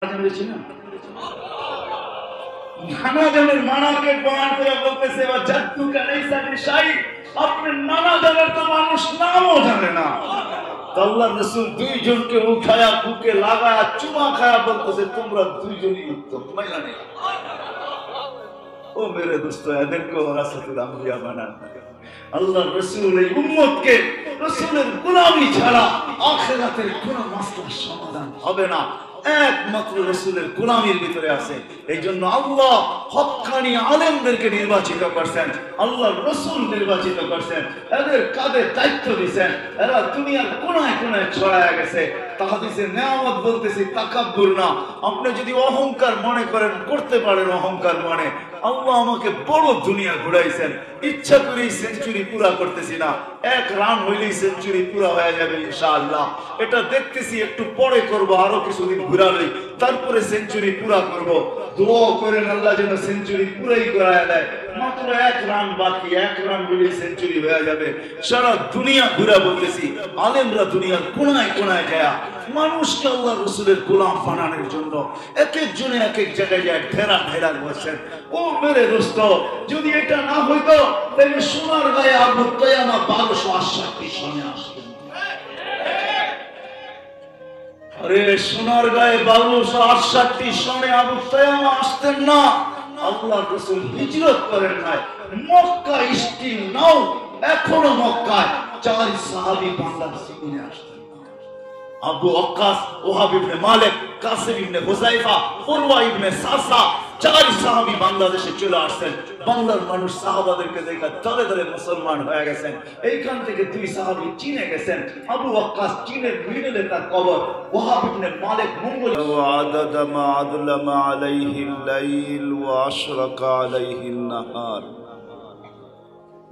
নানা জনের মানাকে প্রমাণ করে বলতেছে আপনার নানা জনের তো মানুষ নামও জানে না। আল্লাহ রাসূল দুইজনকে উঠায়া বুকে লাগায়া চুমা খায়া বলতেছে তোমরা দুইজনই উত্তম। ও মেরে দোস্ত, এদেরকে ওরাসাতুল আম্বিয়া বানান। আল্লাহ রাসূল এই উম্মতকে রাসূলের গোলামি ছাড়া আখিরাতের কোনো মাসলার সমাধান হবে না, একমাত্র রাসূলের গোলামির ভিতরে আছে। এই জন্য আল্লাহ হক্কানি আলেমদেরকে নির্বাচিত করছেন, আল্লাহ রাসূল নির্বাচিত করছেন, এদের কাঁধে দায়িত্ব দিয়েছেন। এরা দুনিয়ার কোনায় কোনায় ছড়ায় গেছে। তাহাদিসের নেয়ামত বলতেছি তাকাব্বুর না। আপনি যদি অহংকার মনে করেন, করতে পারেন অহংকার মনে, আল্লাহ আমাকে বড় দুনিয়া ঘুরাইছেন, ইচ্ছা করেই সেঞ্চুরি পুরা করতেছি না। এক রান হইলেই সেঞ্চুরি পুরা হয়ে যাবে ইনশাআল্লাহ। এটা দেখতেছি একটু পরে করব, আরো কিছুদিন ঘুরালেই তারপরে সেঞ্চুরি পুরা করব। দোয়া করেন আল্লাহ যেন সেঞ্চুরি পুরাই করায় দেয়। মাত্র এক রান বাকি, এক রান হইলেই সেঞ্চুরি হয়ে যাবে। সারা দুনিয়া ঘুরা বলতেছি, আলেমরা দুনিয়ার কোনায় কোনায় যায় মানুষকে আল্লাহ রাসূলের গোলাম বানানোর জন্য এক একজনে এক এক জায়গায় যায় ঢেরা ঢেরা বসছেন। ও মেরে দোস্ত, যদি এটা না হইতো তাহলে সোনার গায়ে আবু তায়ামা 1268 সনে আসতেন। আরে সোনার গায়ে 1268 সনে আবু তায়ামা আসতেন না। আল্লাহ রাসূল হিজরত করেন নাই, মক্কা স্টিল নাও এখনো মক্কায় 4 সাহাবী বাংলার জমিনে আসতেন। আবু ওয়াক্কাস, ওহাব ইবনে মালিক, কাসিম ইবনে হুযায়ফা, উরওয়া ইবনে সাসা, 4 সাহাবী বাংলাদেশে চলে আসছেন। বাংলার মানুষ সাহাবাদেরকে দেখে দলে দলে মুসলমান হয়ে গেছেন। এইখান থেকে 2 সাহাবী চীনে গেছেন। আবু ওয়াক্কাস চীনের মিডলে তার কবর, ওহাব ইবনে মালিক মঙ্গোল। وعدد ما أظلم عليه الليل وأشرق عليه النهار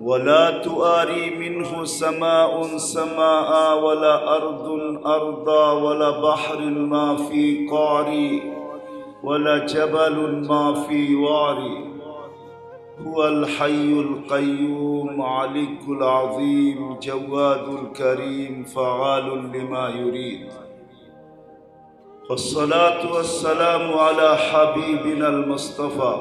ولا تؤاري منه سماء سماء ولا أرض أرضا ولا بحر ما في قعري ولا جبل ما في وعري هو الحي القيوم عليك العظيم جواد الكريم فعال لما يريد والصلاة والسلام على حبيبنا المصطفى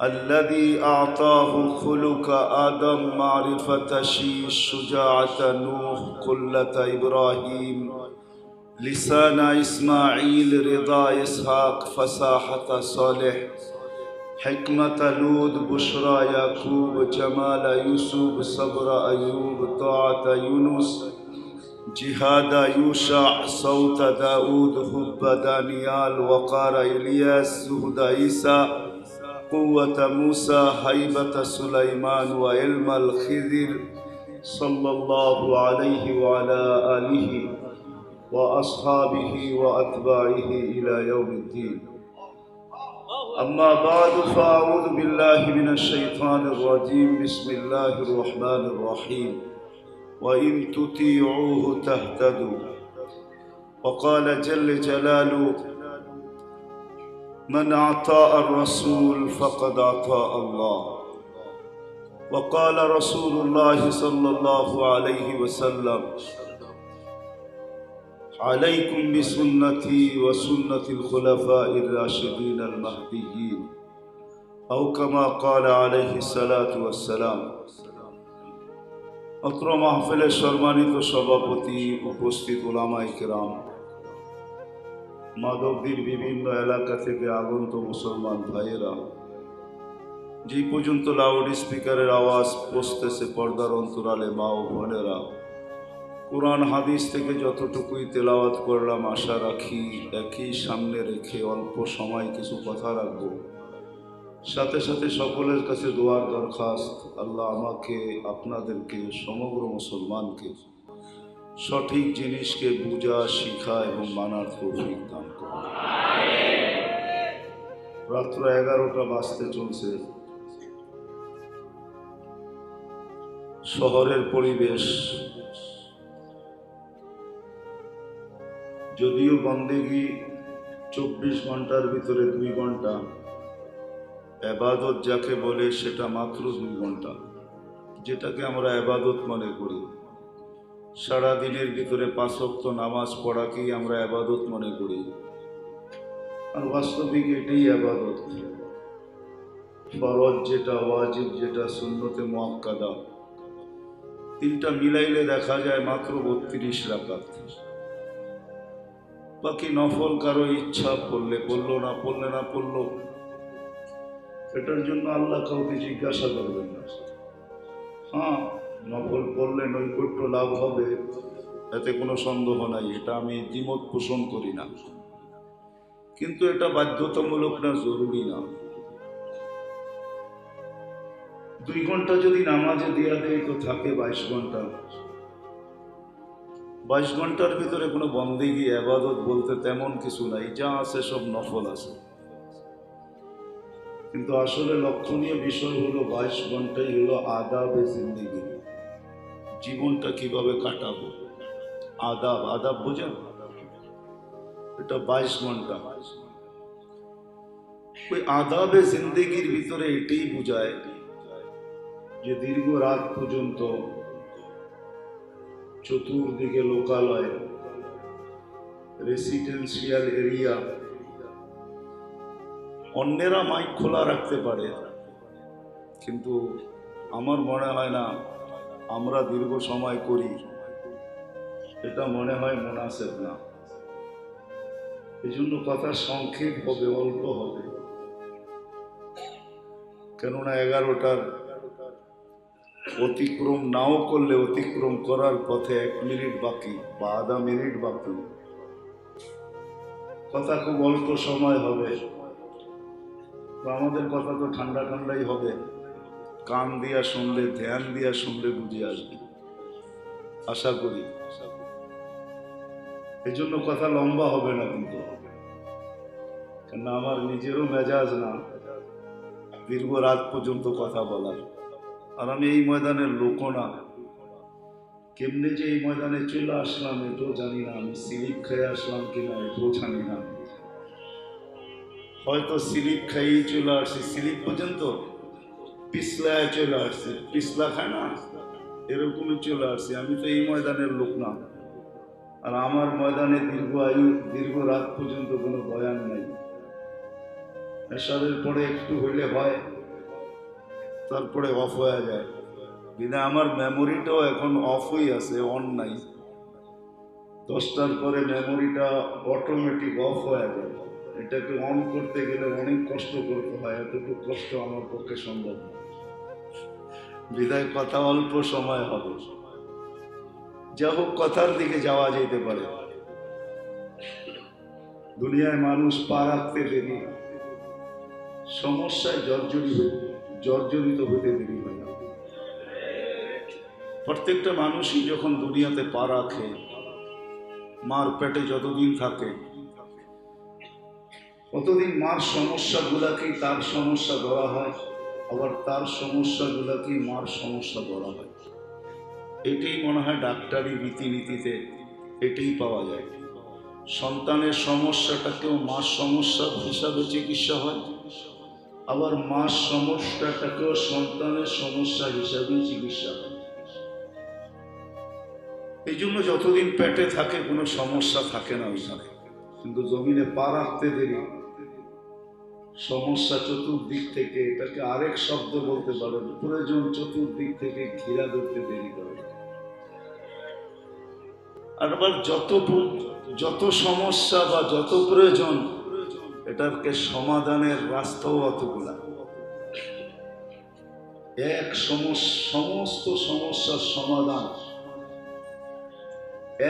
الذي أعطاه خلق آدم معرفة شيش شجاعة نوح قلة إبراهيم لسان إسماعيل رضا إسحاق فصاحة صالح حكمة لود بشرى يعقوب جمال يوسف صبر أيوب طاعة يونس جهاد يوشع صوت داود حب دانيال وقار إلياس زهد عيسى قوة موسى هيبة سليمان وعلم الخضر صلى الله عليه وعلى آله وأصحابه وأتباعه إلى يوم الدين أما بعد فأعوذ بالله من الشيطان الرجيم بسم الله الرحمن الرحيم وإن تطيعوه تهتدوا وقال جل جلاله من أطاع الرسول فقد أطاع الله وقال رسول الله صلى الله عليه وسلم عليكم بسنتي وسنة الخلفاء الراشدين المهديين أو كما قال عليه الصلاة والسلام অত্র মাহফিলের সম্মানিত সভাপতি, উপস্থিত উলামায়ে কেরাম, মাধবদীর বিভিন্ন এলাকা থেকে আগন্ত মুসলমান ভাইয়েরা, যে পর্যন্ত লাউড স্পিকারের আওয়াজ পৌঁছতেছে পর্দার অন্তরালে মা ও বোনেরা, কোরআন হাদিস থেকে যতটুকুই তেলাওয়াত করলাম আশা রাখি একই সামনে রেখে অল্প সময় কিছু কথা রাখবো। সাথে সাথে সকলের কাছে দোয়ার দরখাস্ত, আল্লাহ আমাকে, আপনাদেরকে, সমগ্র মুসলমানকে সঠিক জিনিসকে বুঝা, শিখা এবং মানার তৌফিক দান করুন। রাত্র 11টা বাজতে চলছে। শহরের পরিবেশ, যদিও বন্দেগী 24 ঘন্টার ভিতরে 2 ঘন্টা, ইবাদত যাকে বলে সেটা মাত্র 2 ঘন্টা, যেটাকে আমরা ইবাদত মনে করি। সারা দিনের ভিতরে 5 ওয়াক্ত নামাজ পড়াকেই আমরা ইবাদত মনে করি। আর বাস্তবিক এটাই ইবাদত। ফরজ যেটা, ওয়াজিব যেটা, সুন্নতে মুআক্কাদা, তিনটা মিলাইলে দেখা যায় মাত্র 32 রাকাত। বাকি নফল কারো ইচ্ছা পড়লে পড়লো, না পড়লে না পড়লো, এটার জন্য আল্লাহ কাউকে জিজ্ঞাসা করবেন না। হ্যাঁ, নফল পড়লে নৈকট্য লাভ হবে, এতে কোনো সন্দেহ নাই, এটা আমি দ্বিমত পোষণ করি না। কিন্তু এটা বাধ্যতামূলক না, জরুরি না। 2 ঘন্টা যদি নামাজে দিয়া দেয় তো থাকে 22 ঘন্টা। 22 ঘন্টার ভিতরে কোনো বন্দেগী ইবাদত বলতে তেমন কিছু নাই, যা আছে সব নফল আছে। কিন্তু আসলে লক্ষণীয় বিষয় হলো 22 ঘন্টাই হলো আদাবে জিন্দেগি, জীবনটা কিভাবে কাটাবো। আদাব, আদাব বোঝেন? এটা 22 ঘন্টা। ওই আদাবে জিন্দেগির ভিতরে এটাই বোঝায় যে দীর্ঘ রাত পর্যন্ত চতুর্দিকে লোকালয়, রেসিডেন্সিয়াল এরিয়া, অন্যেরা মাইক খোলা রাখতে পারে, কিন্তু আমার মনে হয় না আমরা দীর্ঘ সময় করি, এটা মনে হয় মুনাসেব না। এই জন্য কথা সংক্ষেপ হবে, অল্প হবে। কেননা 11টার অতিক্রম নাও করলে অতিক্রম করার পথে 1 মিনিট বাকি বা আধা মিনিট বাকি, কথা খুব অল্প সময় হবে। আমাদের কথা তো ঠান্ডা ঠান্ডাই হবে, কান দিয়া শুনলে, ধ্যান দিয়া শুনলে বুঝে আসবে, আশা করি। এই জন্য কথা লম্বা হবে না, কিন্তু কেন আমার নিজেরও মেজাজ না দীর্ঘ রাত পর্যন্ত কথা বলার। আর আমি এই ময়দানের লোকও না। কেমনে যে এই ময়দানে চলে আসলাম এটাও জানি না, আমি স্লিপ খেয়ে আসলাম কিনা এটাও জানি না। হয়তো স্লিপ খাইয়ে চলে আসছি, স্লিপ পর্যন্ত পিছলায় চলে আসছি, পিছলা খায় না, এরকমই চলে আসছি। আমি তো এই ময়দানের লোক না। আর আমার ময়দানে দীর্ঘ আয়ু, দীর্ঘ রাত পর্যন্ত কোনো বয়ান নাই। এশারের পরে একটু হইলে হয়, তারপরে অফ হয়ে যায়। বিনা আমার মেমোরিটাও এখন অফই আছে, অন নাই। 10টার পরে মেমোরিটা অটোমেটিক অফ হয়ে যায়। এটাকে অন করতে গেলে অনেক কষ্ট করতে হয়, এতটুকু কষ্ট আমার পক্ষে সম্ভব না। বিদায় কথা অল্প সময় হবে, যা হোক কথার দিকে যাওয়া যেতে পারে। দুনিয়ায় মানুষ পা রাখতে দেরি, সমস্যায় জর্জরিত হতে দেরি হয় না। প্রত্যেকটা মানুষই যখন দুনিয়াতে পা রাখে, মার পেটে যতদিন থাকে ততদিন মার সমস্যাগুলাকেই তার সমস্যা ধরা হয়, আবার তার সমস্যাগুলাকেই মার সমস্যা ধরা হয়। এটাই মনে হয় ডাক্তারি রীতিনীতিতে এটাই পাওয়া যায়। সন্তানের সমস্যাটাকেও মার সমস্যা হিসাবে চিকিৎসা হয়, আবার মার সমস্যাটাকেও সন্তানের সমস্যা হিসাবেই চিকিৎসা হয়। এই জন্য যতদিন পেটে থাকে কোনো সমস্যা থাকে না ওইখানে, কিন্তু জমিনে পা রাখতে দেরি, সমস্যা চতুর্দিক থেকে, এটাকে আরেক শব্দ বলতে পারেন, প্রয়োজন চতুর্দিক থেকে ঘিরা ধরতে দেরি করে। আর আবার যত সমস্যা বা যত প্রয়োজন, এটাকে সমাধানের রাস্তাও অতগুলা। সমস্ত সমস্যার সমাধান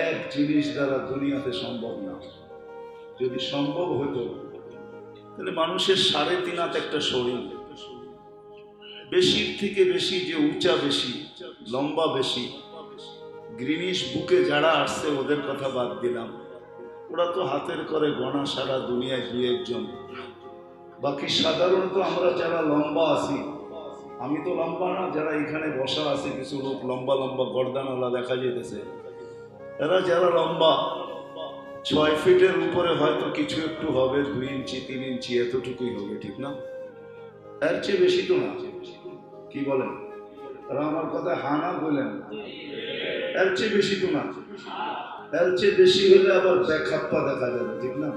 এক জিনিস দ্বারা দুনিয়াতে সম্ভব না। যদি সম্ভব হতো তাহলে মানুষের 3.5 হাত একটা শরীর, বেশির থেকে বেশি যে উঁচা বেশি, লম্বা বেশি, গ্রিনিশ বুকে যারা আসছে ওদের কথা বাদ দিলাম, ওরা তো হাতের করে গোনা সারা দুনিয়ায় 2-1 জন। বাকি সাধারণত আমরা যারা লম্বা আছি, আমি তো লম্বা না, যারা এখানে বসা আছে কিছু লোক লম্বা লম্বা গর্দানওয়ালা দেখা যেতেছে, এরা যারা লম্বা 6 ফিটের উপরে হয়তো কিছু একটু হবে, 2 ইঞ্চি 3 ইঞ্চি এতটুকুই হবে, ঠিক না? এর চেয়ে বেশি তো না। কি বলেন? তারা আমার কথা হানা বলেন, এর চেয়ে বেশি তো না। এর চেয়ে বেশি হলে আবার ব্যাখাপ্পা দেখা যাবে, ঠিক না?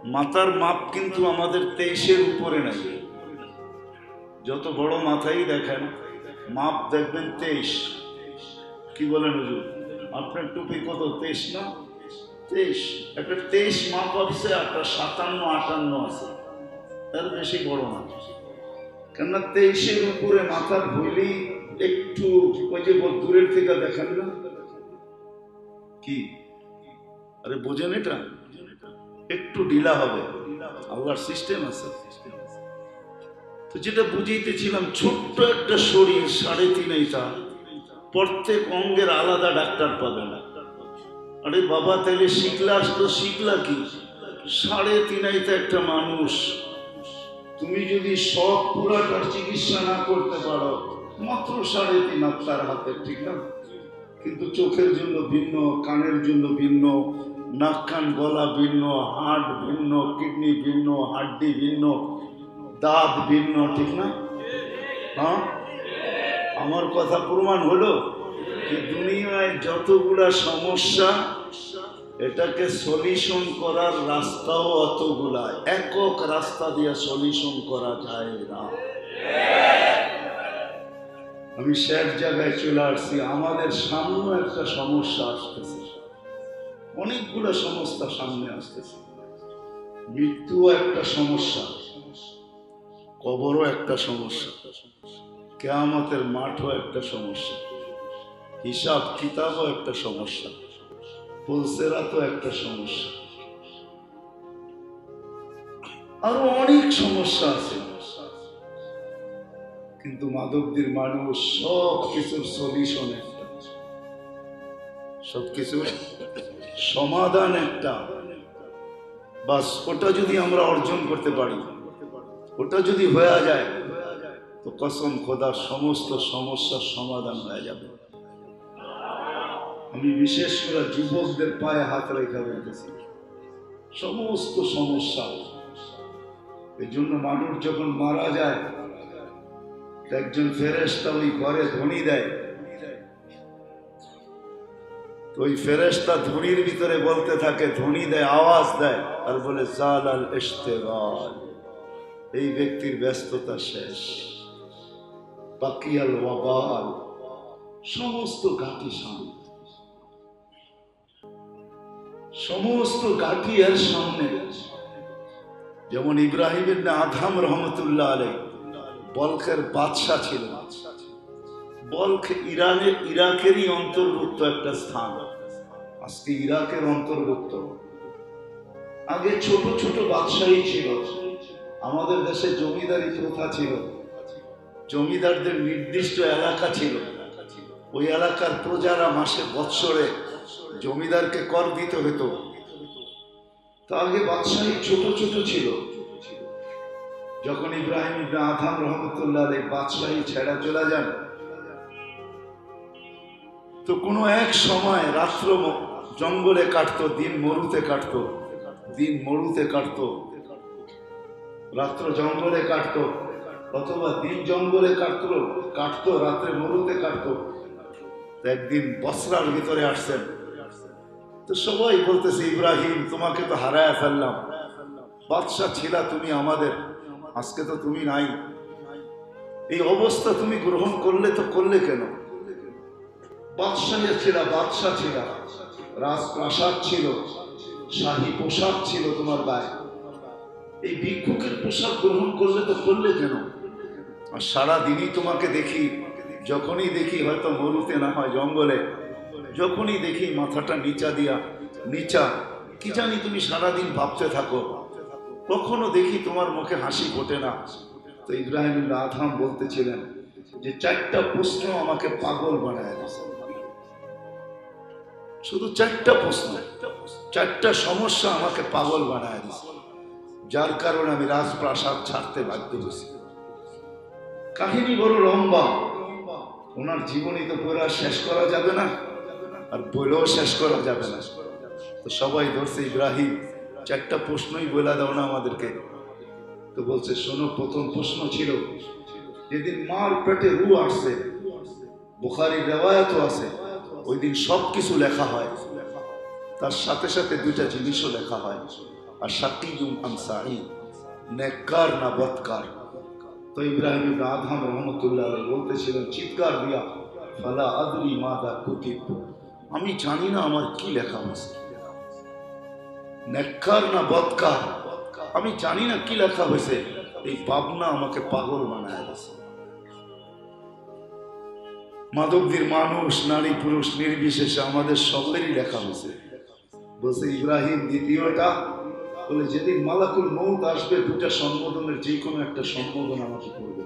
মাথার মাপ কিন্তু আমাদের 23-এর উপরে নাই। যত বড় মাথাই দেখেন মাপ দেখবেন 23। কি বলেন হুজুর? আপনার টুপি কত? 23 না? 23। একটা 23 মাপ আছে, একটা 57-58 আছে, তার বেশি বড় না। কেননা 23-এর উপরে মাথার হইলেই একটু ওই যে দূরের থেকে দেখেন না কি, আরে বোঝেন এটা, একটু ঢিলা হবে। আল্লাহর সিস্টেম আছে। তো যেটা বুঝাইতেছিলাম, ছোট্ট একটা শরীর, 3.5 ইঞ্চি, প্রত্যেক অঙ্গের আলাদা ডাক্তার পাবে না। আরে বাবা, তাহলে শিখলা কি? 3.5 ইঞ্চি একটা মানুষ, তুমি যদি সব পুরাটার চিকিৎসা না করতে পারো, মাত্র 3.5 আপনার হাতে, ঠিক না? কিন্তু চোখের জন্য ভিন্ন, কানের জন্য ভিন্ন, নাক কান গলা ভিন্ন, হার্ট ভিন্ন, কিডনি ভিন্ন, হাড্ডি ভিন্ন, দাঁত ভিন্ন, ঠিক না? হ্যাঁ, আমার কথা প্রমাণ হলো যে দুনিয়ায় যতগুলা সমস্যা, এটাকে সলিউশন করার রাস্তাও অতগুলা, একক রাস্তা দিয়ে সলিউশন করা যায় না। আমি শেষ জায়গায় চলে আসছি। আমাদের সামনে একটা সমস্যা আসতেছে, অনেকগুলো সমস্যা সামনে আসতেছে। মৃত্যু একটা সমস্যা, কবরও একটা সমস্যা, কিয়ামতের মাঠও একটা সমস্যা, হিসাব কিতাবও একটা সমস্যা, পুলসেরাতও একটা সমস্যা, আরো অনেক সমস্যা আছে। কিন্তু মাধবদীর মানুষ সব কিছুর সলিউশন একটা, সবকিছুর সমাধান একটা। বাস ওটা যদি আমরা অর্জন করতে পারি, ওটা যদি হয়ে যায়, তো কসম খোদার সমস্ত সমস্যার সমাধান হয়ে যাবে। আমি বিশেষ করে যুবকদের পায়ে হাত রেখে বলতেছি, সমস্ত সমস্যা। এই জন্য মানুষ যখন মারা যায়, একজন ফেরেশতা ওই ঘরে ধ্বনি দেয়, তো ওই ফেরেশতা ধ্বনির ভিতরে বলতে থাকে, ধ্বনি দেয়, আওয়াজ দেয়, আর বলে জালাল ইশতেগাল, এই ব্যক্তির ব্যস্ততা শেষ, বাকিয়াল ওয়াবাল, সমস্ত ঘাটি শান্ত, সমস্ত ঘাটি এর সামনে। যেমন ইব্রাহিম ইবনে আদহাম রহমতুল্লাহ আলাইহি বলখের বাদশা ছিল। বলখ ইরাকেরই অন্তর্ভুক্ত একটা স্থান, আজকে ইরাকের অন্তর্ভুক্ত। আগে ছোট ছোট বাদশাহী ছিল। আমাদের দেশে জমিদারি প্রথা ছিল, জমিদারদের নির্দিষ্ট এলাকা ছিল, ওই এলাকার প্রজারা মাসে বৎসরে জমিদারকে কর দিতে হতো। তো আগে বাদশাহী ছোট ছোট ছিল। যখন ইব্রাহিম ইবনে আদহাম রহমতুল্লাহ আলাইহি বাদশাহী ছেড়া চলে যান, তো কোনো এক সময় রাত্র জঙ্গলে কাটতো, দিন মরুতে কাটতো, দিন মরুতে কাটতো, রাত্র জঙ্গলে কাটতো, অথবা দিন জঙ্গলে কাটতো, রাত্রে মরুতে কাটতো। একদিন বসরার ভিতরে আসছেন, তো সবাই বলতেছে, ইব্রাহিম তোমাকে তো হারায় ফেললাম, বাদশাহ ছিলা তুমি আমাদের, আজকে তো তুমি নাই, এই অবস্থা তুমি গ্রহণ করলে তো করলে কেন? বাদশাহ ছিল, রাজপ্রাসাদ ছিল, শাহী পোশাক ছিল তোমার গায়ে, এই ভিক্ষুকের পোশাক গ্রহণ করলে তো করলে কেন? আর সারাদিনই তোমাকে দেখি, যখনই দেখি, হয়তো মরুতে না হয় জঙ্গলে, যখনই দেখি মাথাটা নিচা, কি জানি তুমি সারাদিন ভাবতে থাকো, কখনো দেখি তোমার মুখে হাসি ফোটে না। তো ইব্রাহিম ইবনে আদহাম বলতেছিলেন যে 4টা প্রশ্ন আমাকে পাগল বানায় দিয়েছে, শুধু 4টা প্রশ্ন, 4টা সমস্যা আমাকে পাগল বানায় দিয়েছে, যার কারণে আমি রাজপ্রাসাদ ছাড়তে বাধ্য হয়েছি। কাহিনী বড় লম্বা, ওনার জীবনী তো পুরো শেষ করা যাবে না, আর বইলেও শেষ করা যাবে না। তো সবাই ধরছে, ইব্রাহিম 4টা প্রশ্নই বলে দাও না আমাদেরকে। তো বলছে, শোনো, প্রথম প্রশ্ন ছিল, যেদিন মার পেটে রু আসছে, বুখারীর রিওয়ায়াতও আছে, ওই দিন সব কিছু লেখা হয়, তার সাথে সাথে 2টা জিনিসও লেখা হয়। আর শাকিয়ুম আম সাঈদ, নেককার না বদকার। তো ইব্রাহিম ইবনে আদহাম রহমতুল্লাহ আলাইহি বলতেছিলেন চিৎকার দিয়া, ফালা আদরি মাযা কুতিব, আমি জানি না আমার কি লেখা হয়েছে। নেককার না বদকার, আমি জানি না কি লেখা হয়েছে। এই ভাবনা আমাকে পাগল বানায় দিয়েছে। মাধবদীর মানুষ, নারী পুরুষ নির্বিশেষে আমাদের সবারই লেখা হয়েছে। বলছে ইব্রাহিম দ্বিতীয়টা, বলে যেদিন মালাকুল মউত আসবে দুটা সম্বোধনের যে কোনো একটা সম্বোধন আমাকে করবে।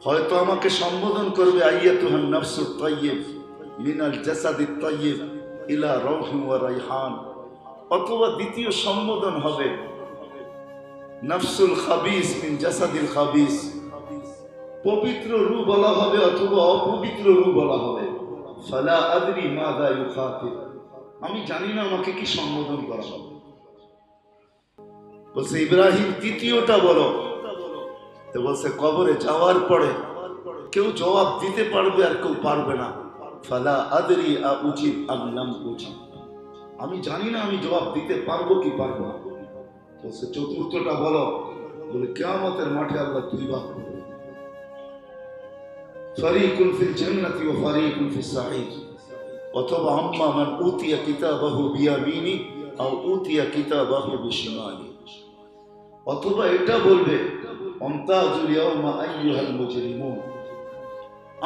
হয়তো আমাকে সম্বোধন করবে আইয়াতুহান নাফসুত তাইয়্যিব মিনাল জাসাদিত তাইয়্যিব ইলা রাউহিন ওয়া রাইহান, অথবা দ্বিতীয় সম্বোধন হবে নাফসুল খাবিস মিন জাসাদিল খাবিস, পবিত্র রূহ বলা হবে অথবা অপবিত্র রূহ বলা হবে। ফালা আদরি মাযা ইউখাতিব, আমি জানি না আমাকে কি সম্বোধন করা হবে। বলছে ইব্রাহিম তৃতীয়টা বলো। তো বলছে কবরে যাওয়ার পরে কেউ জবাব দিতে পারবে আর কেউ পারবে না। ফালা আদরি আ উজিব আম লাম উজিব, আমি জানি না আমি জবাব দিতে পারবো কি পারবো না। বলছে চতুর্থটা বলো। বলে কিয়ামতের মাঠে আল্লাহ দুই ভাগ করবে, ফারিকুন ফিল জান্নাতি ওয়া ফারিকুন ফিস সাঈদ, অথবা আম্মা মান উতিয়া কিতাবাহু বিয়ামিনি আও উতিয়া কিতাবাহু বিশিমালি, অথবা এটা বলবে আমতাজুল ইয়াউমা আইয়ুহাল মুজরিমুন,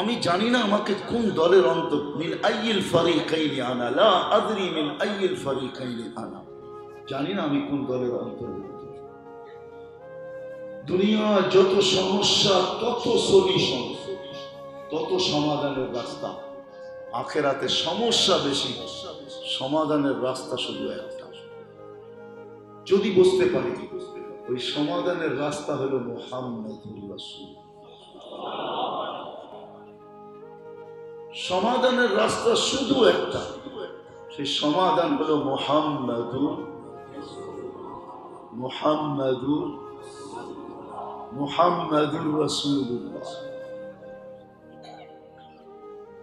আমি জানি না আমাকে কোন দলের অন্তর, মিন আইয়িল ফারিকাইনি আনা লা আদরি মিন আইয়িল ফারিকাইনি আনা, জানি না আমি কোন দলের অন্তর্ভুক্ত। দুনিয়া যত সমস্যা তত সলিউশন, তত সমাধানের রাস্তা। আখেরাতে সমস্যা বেশি, সমাধানের রাস্তা শুধু একটা। যদি বুঝতে পারি ওই সমাধানের রাস্তা হলো মুহাম্মাদুর রাসূল। সমাধানের রাস্তা শুধু একটা, সেই সমাধান হলো মুহাম্মাদুর রাসূলুল্লাহ।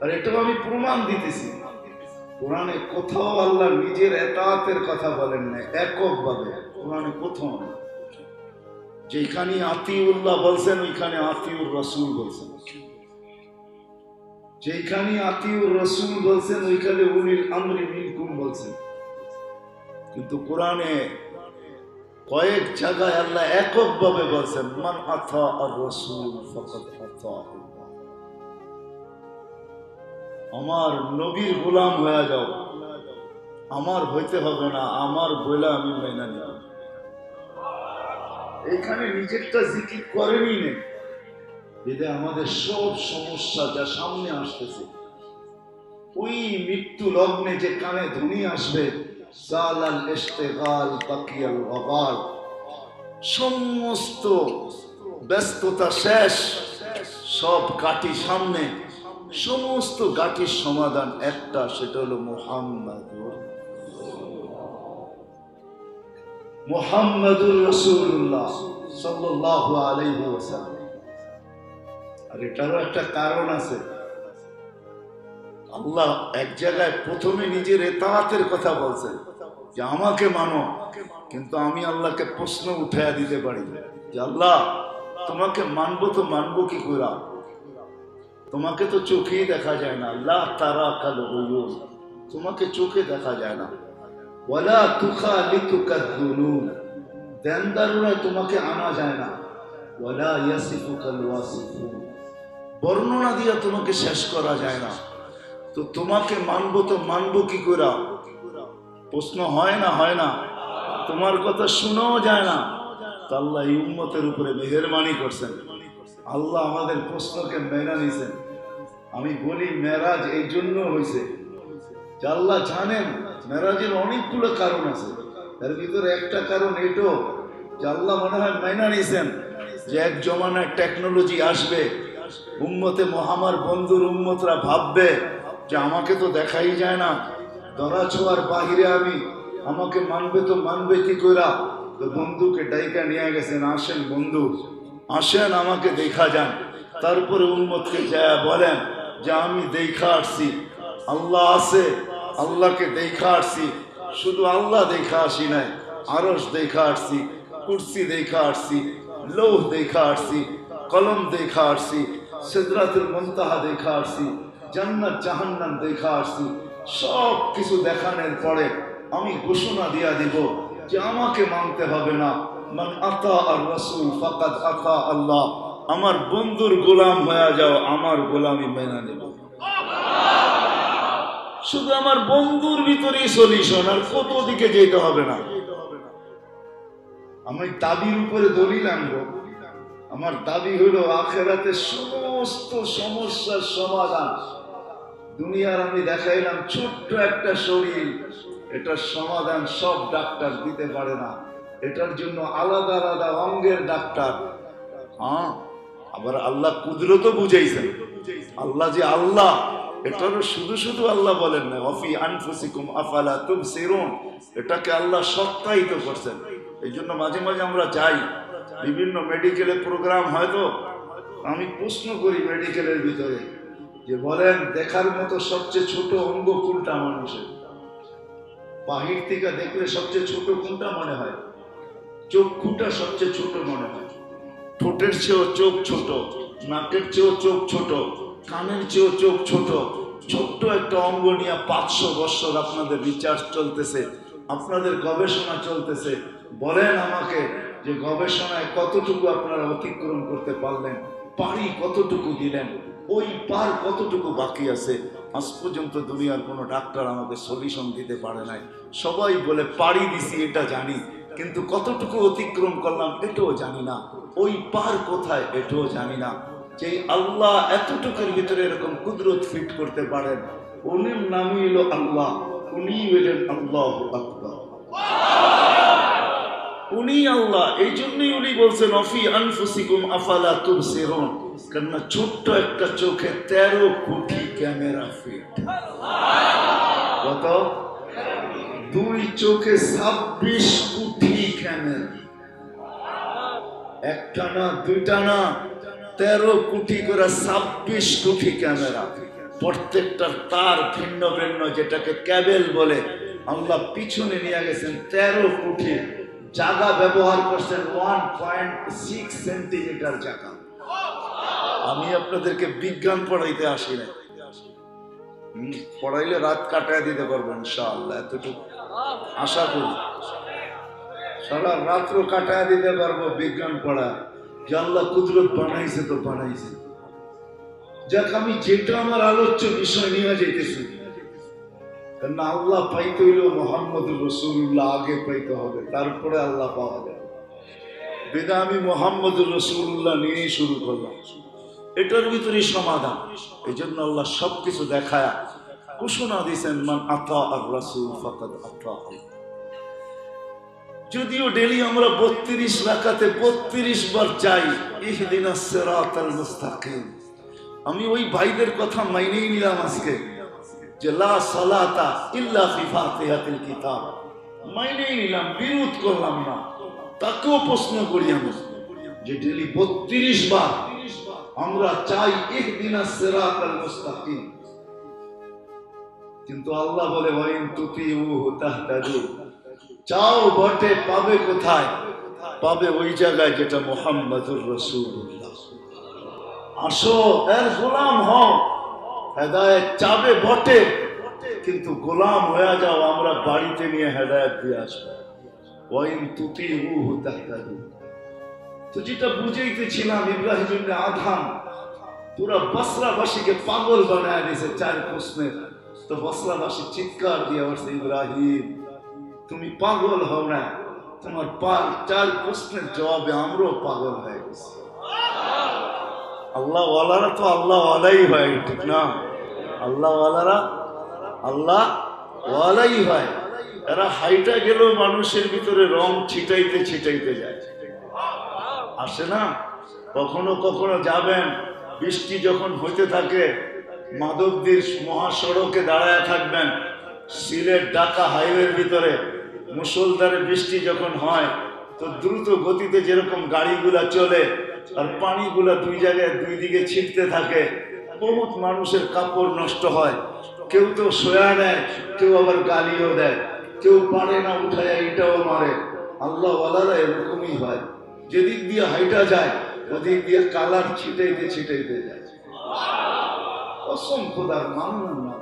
আর এটাও আমি প্রমাণ দিতেছি, কোরআনে কোথাও আল্লাহ নিজের এতাআতের কথা বলেন না এককভাবে, কোরআনে কোথাও না। যেখানে আতিউল্লাহ বলছেন ওইখানে আতিউর রাসূল বলছেন, যেখানে আতিউর রাসূল বলছেন ওইখানে উলিল আমরি মিনকুম বলছেন। কিন্তু কোরআনে কয়েক জায়গায় আল্লাহ এককভাবে বলছেন মান আতা আর রাসূল ফাকাদ আতা, আমার নবীর গোলাম হয়ে যাও, আমার হইতে হবে না, আমার বইলা আমি মেনে নিব। এখানে নিজেরটা জিকির করেনি নেই, যেটা আমাদের সব সমস্যা যা সামনে আসতেছে, ওই মৃত্যু লগ্নে যে কানে ধ্বনি আসবে সালাল ইশতিগাল বাকিয়াল ওয়াবাল, সমস্ত ব্যস্ততা শেষ, সব গাটি সামনে, সমস্ত গাটির সমাধান একটা, সেটা হলো মুহাম্মাদুর রাসূলুল্লাহ সাল্লাল্লাহু আলাইহি ওয়াসাল্লাম। আর এটারও একটা কারণ আছে। আল্লাহ এক জায়গায় প্রথমে নিজের এতাআতের কথা বলছেন যে আমাকে মানো, কিন্তু আমি আল্লাহকে প্রশ্ন উঠাইয়া দিতে পারি যে আল্লাহ তোমাকে মানবো তো মানবো কি করে, তোমাকে তো চোখেই দেখা যায় না। আল্লাহ তারা কাল গুয়ুব, তোমাকে চোখে দেখা যায় না। ওয়ালা তুখালিতুকা যুনুন, দেনদারুরা তোমাকে আনা যায় না। ওয়ালা ইয়াসিফুকাল ওয়াসিফুন, বর্ণনা দিয়ে তোমাকে শেষ করা যায় না। তো তোমাকে মানবো তো মানবো কি করে, প্রশ্ন হয় না, হয় না? তোমার কথা শোনাও যায় না। তো আল্লাহ এই উম্মতের উপরে মেহেরবানি করছেন, আল্লাহ আমাদের প্রশ্নকে মেনে নিছেন। আমি বলি মেরাজ এই জন্য হয়েছে যে আল্লাহ জানেন মেরাজের অনেকগুলো কারণ আছে, তার ভিতরে একটা কারণ এটো যে আল্লাহ মনে হয় মেনে নিছেন যে এক জমানায় টেকনোলজি আসবে, উম্মতে মোহাম্মদ বন্ধুর উম্মতরা ভাববে যে আমাকে তো দেখাই যায় না, ধরা ছোঁয়ার বাহিরে আমি, আমাকে মানবে তো মানবে কি কইরা। তো বন্ধুকে ডাইকা নিয়ে গেছেন, আসেন বন্ধু আসেন আমাকে দেখা যান। তারপরে উম্মতকে যায় বলেন যে আমি দেখা আসছি, আল্লাহ আছে, আল্লাহকে দেখা আসছি। শুধু আল্লাহ দেখা আসি নাই, আরশ দেখা আসছি, কুরসি দেখা আসছি, লৌহ দেখা আসছি, কলম দেখা আসছি, সিদরাতুল মুনতাহা দেখা আসছি, জান্নাত জাহান্নাম দেখা আসছি। সব কিছু দেখানোর পরে আমি ঘোষণা দিয়া দিব যে আমাকে মানতে হবে না, মান আতা আর রাসূল ফাকাদ আতা আল্লাহ। আমার বন্ধুর গোলাম হয়ে যাও, আমার গোলামি মেনে নেব। শুধু আমার বন্ধুর ভিতরেই সলিউশন, আর কত দিকে যেতে হবে না। আমি দাবির উপরে দলিল আনবো। আমার দাবি হলো আখিরাতের সমস্ত সমস্যার সমাধান। দুনিয়ার আমি দেখাইলাম ছোট্ট একটা শরীর, এটার সমাধান সব ডাক্তার দিতে পারে না। এটার জন্য আলাদা আলাদা অঙ্গের ডাক্তার। হ্যাঁ, আবার আল্লাহ কুদরতও বুঝাইছেন। আল্লাহ যে আল্লাহ, এটারও শুধু শুধু আল্লাহ বলেন না, ওয়াফি আনফুসিকুম আফালা তুবসিরুন, এটাকে আল্লাহ সত্যায়িত করছেন। এই জন্য মাঝে মাঝে আমরা যাই, বিভিন্ন মেডিকেলের প্রোগ্রাম হয়তো আমি প্রশ্ন করি মেডিকেলের ভিতরে যে বলেন দেখার মতো সবচেয়ে ছোট অঙ্গ কোনটা মানুষের? বাহির থেকে দেখলে সবচেয়ে ছোট কোনটা মনে হয়? চক্ষুটা সবচেয়ে ছোট মনে হয়। ঠোঁটের চেয়েও চোখ ছোট, নাকের চেয়েও চোখ ছোট, কানের চেয়েও চোখ ছোট। ছোট্ট একটা অঙ্গ নিয়ে 500 বছর আপনাদের রিসার্চ চলতেছে, আপনাদের গবেষণা চলতেছে। বলেন আমাকে যে গবেষণায় কতটুকু আপনারা অতিক্রম করতে পারলেন, পারি কতটুকু দিলেন, ওই পার কতটুকু বাকি আছে? আজ পর্যন্ত দুনিয়ার কোনো ডাক্তার আমাকে সলিউশন দিতে পারে নাই। সবাই বলে পারি দিছি, এটা জানি, কিন্তু কতটুকু অতিক্রম করলাম এটাও জানি না, ওই পার কোথায় এটাও জানি না। যে আল্লাহ এতটুকুর ভিতরে এরকম কুদরত ফিট করতে পারেন, উনির নামই হলো আল্লাহ, উনি হলেন আল্লাহু আকবার। উনি আল্লাহ, এই জন্যই উনি বলছেন অফি আনফুসিকুম আফালা তুবসিরুন, কারণ ছোট্ট একটা চোখে 13 কোটি ক্যামেরা ফিট। কত? 2 চোখে 26 কোটি ক্যামেরা, একটা না দুইটা না, 13 কোটি করে 26 কোটি ক্যামেরা। প্রত্যেকটার তার ভিন্ন ভিন্ন, যেটাকে ক্যাবেল বলে। আল্লাহ পিছনে নিয়ে গেছেন 13 কোটি জায়গা ব্যবহার করছেন 1.6 সেন্টিমিটার জায়গা। আমি আপনাদেরকে বিজ্ঞান পড়াইতে আসি না, পড়াইলে রাত কাটায় দিতে পারবো ইনশাআল্লাহ, এতটুকু আশা করি। সারা রাত্র কাটায় দিতে পারবো বিজ্ঞান পড়া, যে আল্লাহ কুদরত বানাইছে তো বানাইছে। যাক, আমি যেটা আমার আলোচ্য বিষয় নিয়ে যেতেছি, কারণ আল্লাহ পাইতে হইল মুহাম্মদুর রাসূলুল্লাহ আগে পাইতে হবে, তারপরে আল্লাহ পাওয়া যাবে। বেদা আমি মুহাম্মদুর রাসূলুল্লাহ নিয়ে শুরু করলাম, এটার ভিতরে সমাধান। এই জন্য আল্লাহ সবকিছু দেখায় ঘোষণা দিয়েছেন, মান আতা আর রাসূল ফাকাদ আতা আল্লাহ। যদিও ডেলি আমরা 32 রাকাতে 32 বার চাই ইহদিনাস সিরাতাল মুস্তাকিম, আমি ওই ভাইদের কথা মাইনেই নিলাম আজকে, যে লা সালাতা ইল্লা ফি ফাতিহাতিল কিতাব, মাইনেই নিলাম, বিরোধ করলাম না। তাকেও প্রশ্ন করি আমি যে ডেলি 32 বার আমরা চাই ইহদিনাস সিরাতাল মুস্তাকিম, কিন্তু আল্লাহ বলে ওয়াইন তুতিউহু তাহতাদু, চাও বটে, পাবে কোথায়? পাবে ওই জায়গায় যেটা মুহাম্মদুর রাসূলুল্লাহ। আসো এর গোলাম হও, হেদায়েত চাবে বটে, কিন্তু গোলাম হয়ে যাও, আমরা বাড়িতে নিয়ে হেদায়েত দিয়ে আসবো। ওয়াইন তুতিউহু তাহতাদু। তো যেটা বুঝাইতেছিলাম, ইব্রাহিম ইবনে আদহাম পুরা বসরাবাসীকে পাগল বানায় দিয়েছে 4 প্রশ্নের। তো বসরাবাসী চিৎকার দিয়ে বলছে, ইব্রাহিম তুমি পাগল হও না, তোমার 4 প্রশ্নের জবাবে আমরাও পাগল হয়ে গেছি। আল্লাহ ওয়ালারা তো আল্লাহ ওয়ালাই হয়, ঠিক না? আল্লাহ ওয়ালারা আল্লাহ ওয়ালাই হয়। এরা হাইটা গেলেও মানুষের ভিতরে রং ছিটাইতে ছিটাইতে যায়, আসে না? কখনো কখনো যাবেন, বৃষ্টি যখন হইতে থাকে, মাধবদীর মহাসড়কে দাঁড়ায় থাকবেন, সিলেট ঢাকা হাইওয়ের ভিতরে মুষলধারে বৃষ্টি যখন হয়, তো দ্রুত গতিতে যেরকম গাড়িগুলা চলে আর পানিগুলা 2 জায়গায় 2 দিকে ছিটতে থাকে, বহুত মানুষের কাপড় নষ্ট হয়। কেউ তো সোয়া নেয়, কেউ আবার গালিও দেয়, কেউ পারে না উঠায় এটাও মারে। আল্লাহ ওয়ালারা এরকমই হয়, যেদিক দিয়ে হাইটা যায় ওদিক দিয়ে কালার ছিটাইতে ছিটাইতে যায়। কসম খোদার, মানুন না,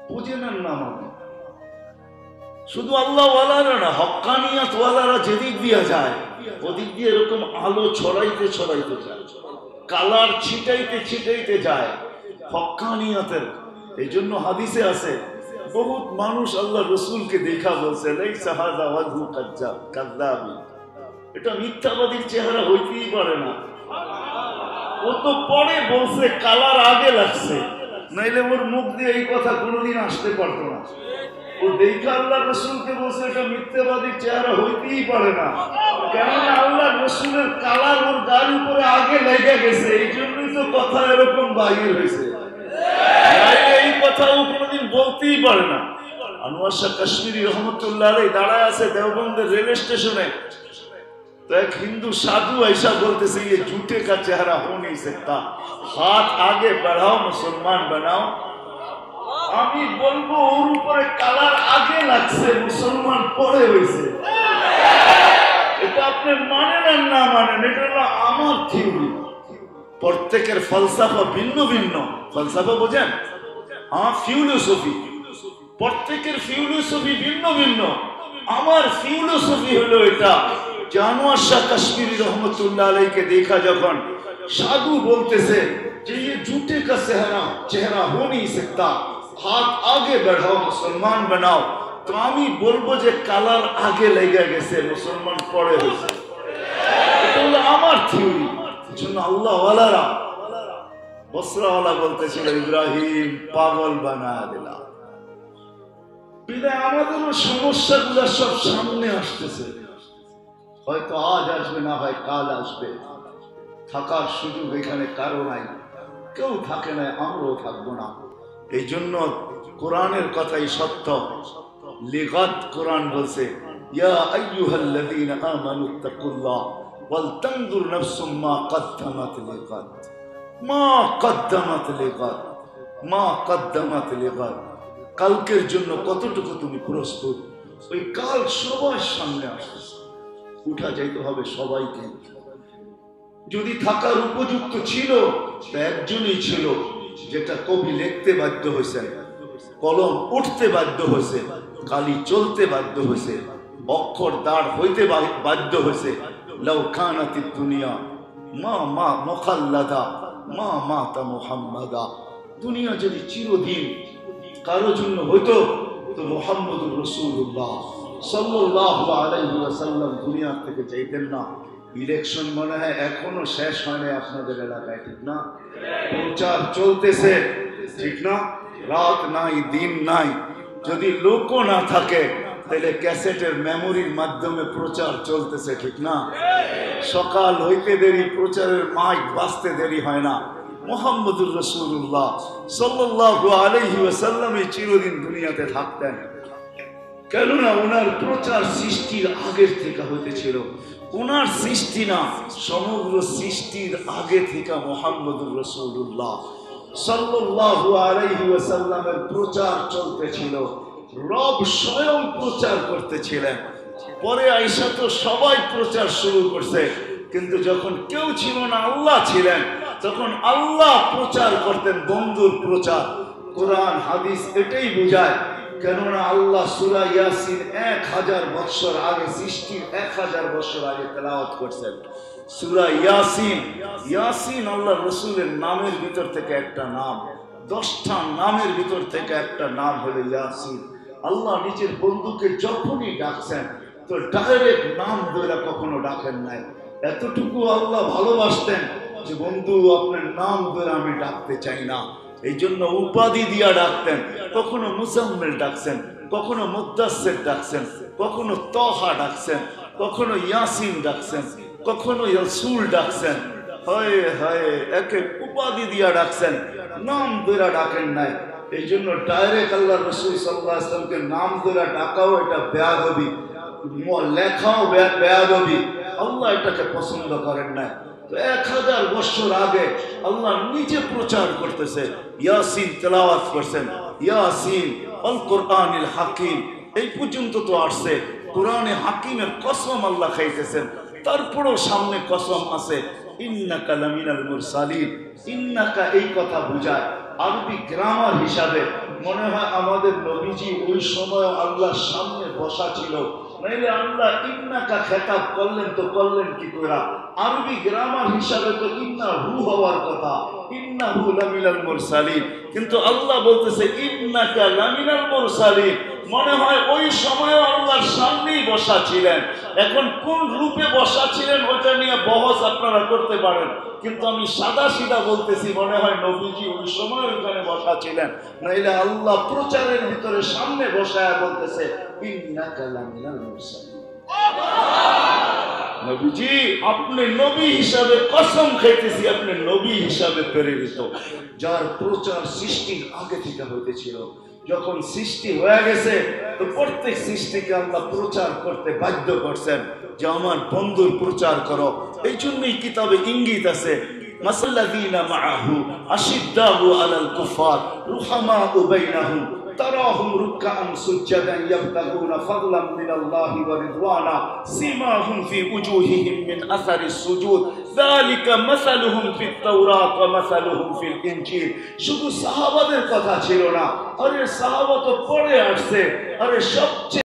বুঝেন না মানে। শুধু আল্লাহ ওয়ালারা না, হক্কানিয়াত ওয়ালারা যেদিক দিয়ে যায় ওদিক দিয়ে এরকম আলো ছড়াইতে ছড়াইতে যায়, কালার ছিটাইতে ছিটাইতে যায় হক্কানিয়াতের। এই জন্য হাদিসে আছে, বহুত মানুষ আল্লাহ রসুলকে দেখা বলছে লাইসা হাযা ওয়াজহু কাযযাবি, এটা মিথ্যাবাদীর চেহারা হইতেই পারে না। ও তো পরে বলছে কালার আগে লাগছে, নাইলে ওর মুখ দিয়ে এই কথা কোনোদিন আসতে পারতো না। ও দেখা আল্লাহ রসুলকে বলছে এটা মিথ্যাবাদীর চেহারা হইতেই পারে না, কেননা আল্লাহ রসুলের কালার ওর গায়ের উপরে আগে লেগে গেছে, এই জন্যই তো কথা এরকম বাহির হয়েছে। এই কথা ও কোনোদিন বলতেই পারে না। আনোয়ার শাহ কাশ্মীরি রহমতুল্লাহ আলাইহি দাঁড়ায় আছে দেওবন্দের রেল স্টেশনে, तो एक हिंदू साधु ऐसा बोलते से ये झूठे का चेहरा हो नहीं सकता, हाथ आगे बढ़ाओ मुसलमान बनाओ। আমি বলবো ওর উপরে কালার আগে লাগছে, মুসলমান পরে হয়েছে। এটা আপনি মানেন না মানেন, এটা হলো আমার থিওরি। প্রত্যেকের ফলসফা ভিন্ন ভিন্ন। ফলসফা বোঝেন? হ্যাঁ, ফিলোসফি। প্রত্যেকের ফিলোসফি ভিন্ন ভিন্ন। আমার ফিলোসফি হলো এটা, আনোয়ার শাহ কাশ্মীরি রহমতুল্লাহ আলাইহি देखा যখন সাধু বলতেছে যে ये झूठे का चेहरा हो नहीं सकता, हाथ आगे बढ़ाओ मुसलमान बनाओ, तो আমি বলবো যে কালার আগে লেগে গেছে, মুসলমান পরে হয়েছে। এটা হলো আমার থিওরি। জন্য আল্লাহ ওয়ালারা, বসরা ওয়ালা বলতেছিল ইব্রাহিম পাগল বানায়া দিলা। বিদায় আমাদেরও সমস্যাগুলো সব সামনে আসতেছে, হয়তো আজ আসবে না হয় কাল আসবে। থাকার সুযোগ এখানে কারো নাই, কেউ থাকে না, আমরাও থাকবো না। এই জন্য কোরআনের কথাই সত্য। লিগাত কোরআন বলছে ইয়া আইয়ুহাল্লাযীনা আমানুত্তাকুল্লাহ ওয়াল তানজুর নাফসুম মা কদ্দামাত লিগাত, মা কদ্দামাত লিগাত, মা কদ্দামাত লিগাত। কালকের জন্য কতটুকু তুমি প্রস্তুত? ওই কাল সবার সামনে আসছে, উঠা যাইতে হবে সবাইকে। যদি থাকার উপযুক্ত ছিল একজনই ছিল, যেটা কবি লিখতে বাধ্য হয়েছেন, কলম উঠতে বাধ্য হয়েছে, কালি চলতে বাধ্য হয়েছে, অক্ষর দাঁড় হইতে বাধ্য হয়েছে। লাউ কানাতিদ দুনিয়া মা মা মুখাল্লাদা মা মাতা মুহাম্মাদা। দুনিয়া যদি চিরদিন কারো জন্য হইতো তো মুহাম্মদুর রাসূলুল্লাহ সাল্লাল্লাহু আলাইহি ওয়াসাল্লাম দুনিয়া থেকে যাইতেন না। ইলেকশন মনে হয় এখনো শেষ হয় না আপনাদের এলাকায়, ঠিক না? প্রচার চলতেছে, ঠিক না? রাত নাই দিন নাই। যদি লোকও না থাকে তাহলে ক্যাসেটের মেমোরির মাধ্যমে প্রচার চলতেছে, ঠিক না? সকাল হইতে দেরি, প্রচারের মাইক বাজতে দেরি হয় না। মুহাম্মদুর রাসূলুল্লাহ সাল্লাল্লাহু আলাইহি ওয়াসাল্লাম চিরদিন দুনিয়াতে থাকতেন, কেননা ওনার প্রচার সৃষ্টির আগের থেকে হইতেছিল। ওনার সৃষ্টি না, সমগ্র সৃষ্টির আগে থেকে মুহাম্মদুর রাসূলুল্লাহ সাল্লাল্লাহু আলাইহি ওয়াসাল্লামের প্রচার চলতেছিল। রব স্বয়ং প্রচার করতেছিলেন। পরে আয়েশা তো সবাই প্রচার শুরু করছে, কিন্তু যখন কেউ ছিল না, আল্লাহ ছিলেন, তখন আল্লাহ প্রচার করতেন, বন্ধুর প্রচার। কোরআন হাদিস এটাই বোঝায়, কেননা আল্লাহ সূরা ইয়াসিন 1000 বছর আগে, সৃষ্টির 1000 বছর আগে তেলাওয়াত করছেন সূরা ইয়াসিন। ইয়াসিন আল্লাহ রসুলের নামের ভিতর থেকে একটা নাম, 10টা নামের ভিতর থেকে একটা নাম হলো ইয়াসিন। আল্লাহ নিজের বন্ধুকে যখনই ডাকছেন তো ডাইরেক্ট নাম ধরে কখনো ডাকেন নাই। এতটুকু আল্লাহ ভালোবাসতেন যে বন্ধু আপনার নাম ধরে আমি ডাকতে চাই না, এই জন্য উপাধি দিয়া ডাকতেন। কখনো মুজাম্মিল ডাকছেন, কখনো মুদ্দাসসির ডাকছেন, কখনো তহা ডাকছেন, কখনো ইয়াসিন ডাকছেন, কখনো রাসূল ডাকছেন। হায় হায়, এক এক উপাধি দিয়া ডাকছেন, নাম ধরে ডাকেন নাই। এই জন্য ডাইরেক্ট আল্লাহ রসুল সাল্লাল্লাহু আলাইহি ওয়াসাল্লামকে নাম ধরে ডাকাও এটা বেয়াদবি, লেখাও বেয়াদবি। আল্লাহ এটাকে পছন্দ করেন নাই। 1000 বছর আগে আল্লাহ নিজে প্রচার করতেছে, ইয়াসিন তেলাওয়াত করছেন, ইয়াসিন আল কোরআনিল হাকিম, এই পর্যন্ত তো আসছে। কোরআনে হাকিমের কসম আল্লাহ খাইতেছেন, তারপরও সামনে কসম আছে, ইন্নাকা লামিনাল মুরসালিন। ইন্নাকা এই কথা বোঝায় আরবি গ্রামার হিসাবে মনে হয় আমাদের নবীজি ওই সময় আল্লাহর সামনে বসা ছিল, নাইলে আল্লাহ ইন্নাকা খেতাব করলেন তো করলেন কি করে? আরবি গ্রামার হিসাবে তো ইন্নাহু হওয়ার কথা, ইন্নাহু লামিনাল মুরসালিন, কিন্তু আল্লাহ বলতেছে ইন্নাকা লামিনাল মুরসালিন। মনে হয় ওই সময় আল্লাহর সামনেই বসা ছিলেন। এখন কোন রূপে বসা ছিলেন ওটা নিয়ে বহস আপনারা করতে পারেন, কিন্তু আমি সাদা সিধা বলতেছি মনে হয় নবীজি ওই সময় ওইখানে বসা ছিলেন, নাইলে আল্লাহ প্রচারের ভিতরে সামনে বসায় বলতেছে ইন্নাকা লামিনাল মুরসালিন। নবীজি আপনি নবী হিসাবে কসম খাইতেছি, আপনি নবী হিসাবে প্রেরিত, যার প্রচার সৃষ্টির আগে থেকে হইতেছিল। যখন সৃষ্টি হয়ে গেছে তো প্রত্যেক সৃষ্টিকে আল্লাহ প্রচার করতে বাধ্য করছেন যে আমার বন্ধুর প্রচার করো। এই জন্যই কিতাবে ইঙ্গিত আছে, মাসাল্লাযীনা মাআহু আশিদ্দাউ আলাল কুফার রুহামাউ বাইনাহুম তারাহুম রুকআন সুজদান ইয়াবতাগুনা ফাদলান মিনাল্লাহি ওয়া রিদওয়ানা সীমাহুম ফি উজুহিহিম মিন আসারিস সুজুদ যালিকা মাসালুহুম ফিত তাওরাত ওয়া মাসালুহুম ফিল ইনজিল। শুধু সাহাবাদের কথা ছিল না, আরে সাহাবা তো পরে আসছে, আরে সবচেয়ে